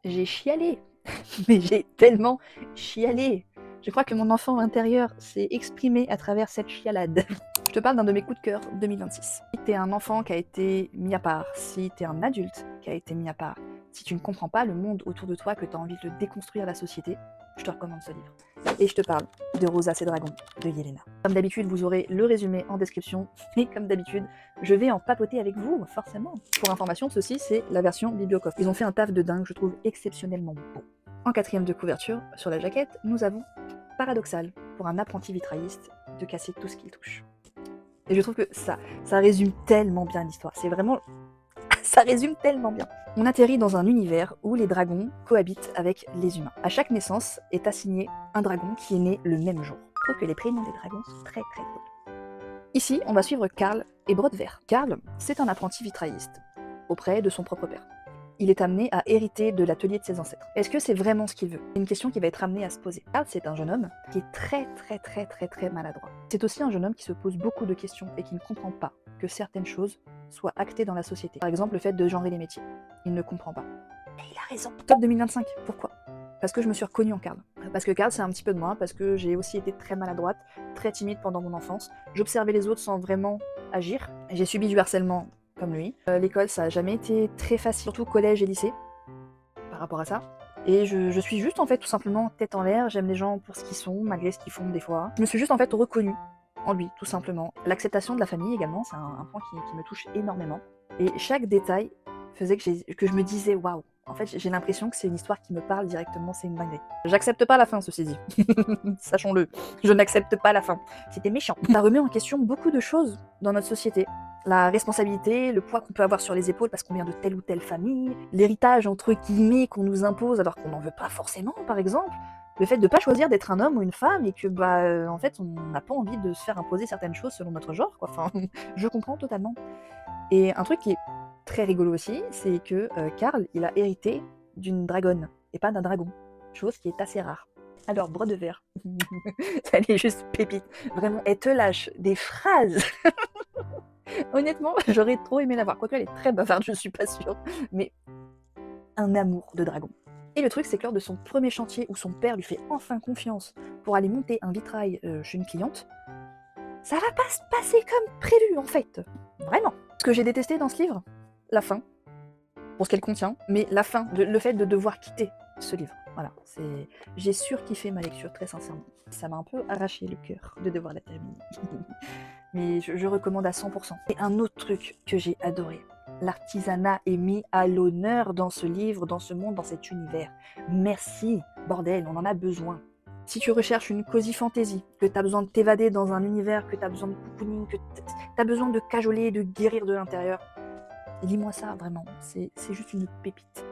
j'ai chialé, mais j'ai tellement chialé. Je crois que mon enfant intérieur s'est exprimé à travers cette chialade. Je te parle d'un de mes coups de cœur 2026. Si t'es un enfant qui a été mis à part, si t'es un adulte qui a été mis à part, si tu ne comprends pas le monde autour de toi, que tu as envie de déconstruire la société, je te recommande ce livre. Et je te parle de Rosa et Dragon de Yelena. Comme d'habitude, vous aurez le résumé en description, et comme d'habitude, je vais en papoter avec vous, forcément. Pour information, ceci c'est la version bibliocoffre. Ils ont fait un taf de dingue, je trouve exceptionnellement beau. En quatrième de couverture, sur la jaquette, nous avons Paradoxal, pour un apprenti vitrailliste, de casser tout ce qu'il touche. Et je trouve que ça résume tellement bien l'histoire. C'est vraiment... ça résume tellement bien. On atterrit dans un univers où les dragons cohabitent avec les humains. À chaque naissance est assigné un dragon qui est né le même jour. Je trouve que les prénoms des dragons sont très très drôles. Ici, on va suivre Karl et Brodevert. Karl, c'est un apprenti vitrailliste, auprès de son propre père. Il est amené à hériter de l'atelier de ses ancêtres. Est-ce que c'est vraiment ce qu'il veut? C'est une question qui va être amenée à se poser. Karl, c'est un jeune homme qui est très maladroit. C'est aussi un jeune homme qui se pose beaucoup de questions et qui ne comprend pas que certaines choses soient actées dans la société. Par exemple, le fait de genrer les métiers. Il ne comprend pas. Mais il a raison. Top 2025, pourquoi? Parce que je me suis reconnue en Karl. Parce que Karl, c'est un petit peu de moi, parce que j'ai aussi été très maladroite, très timide pendant mon enfance. J'observais les autres sans vraiment agir. J'ai subi du harcèlement comme lui. L'école, ça a jamais été très facile, surtout collège et lycée, par rapport à ça. Et je suis juste en fait tout simplement tête en l'air, j'aime les gens pour ce qu'ils sont, malgré ce qu'ils font des fois. Je me suis juste en fait reconnue en lui, tout simplement. L'acceptation de la famille également, c'est un point qui me touche énormément. Et chaque détail faisait que je me disais waouh. En fait, j'ai l'impression que c'est une histoire qui me parle directement, c'est une dinguerie. J'accepte pas la fin, ceci dit. Sachons-le, je n'accepte pas la fin. C'était méchant. Ça remet en question beaucoup de choses dans notre société. La responsabilité, le poids qu'on peut avoir sur les épaules parce qu'on vient de telle ou telle famille, l'héritage entre guillemets qu'on nous impose alors qu'on n'en veut pas forcément, par exemple. Le fait de ne pas choisir d'être un homme ou une femme et que en fait on n'a pas envie de se faire imposer certaines choses selon notre genre, quoi. Enfin, je comprends totalement. Et un truc qui est très rigolo aussi, c'est que Karl, il a hérité d'une dragonne et pas d'un dragon, chose qui est assez rare. Alors, Brodevert, elle est juste pépite. Vraiment, elle te lâche des phrases. Honnêtement, j'aurais trop aimé la voir. Quoique elle est très bavarde, je suis pas sûre. Mais un amour de dragon. Et le truc, c'est que lors de son premier chantier où son père lui fait enfin confiance pour aller monter un vitrail chez une cliente, ça va pas se passer comme prévu en fait. Vraiment. Ce que j'ai détesté dans ce livre, la fin, pour ce qu'elle contient, mais la fin, le fait de devoir quitter ce livre. Voilà, j'ai surkiffé ma lecture, très sincèrement. Ça m'a un peu arraché le cœur de devoir la terminer. Mais je recommande à 100%. Et un autre truc que j'ai adoré, l'artisanat est mis à l'honneur dans ce livre, dans ce monde, dans cet univers. Merci, bordel, on en a besoin. Si tu recherches une cosy fantasy, que tu as besoin de t'évader dans un univers, que tu as besoin de cocooning, que tu as besoin de cajoler, de guérir de l'intérieur, lis-moi ça, vraiment. C'est juste une pépite.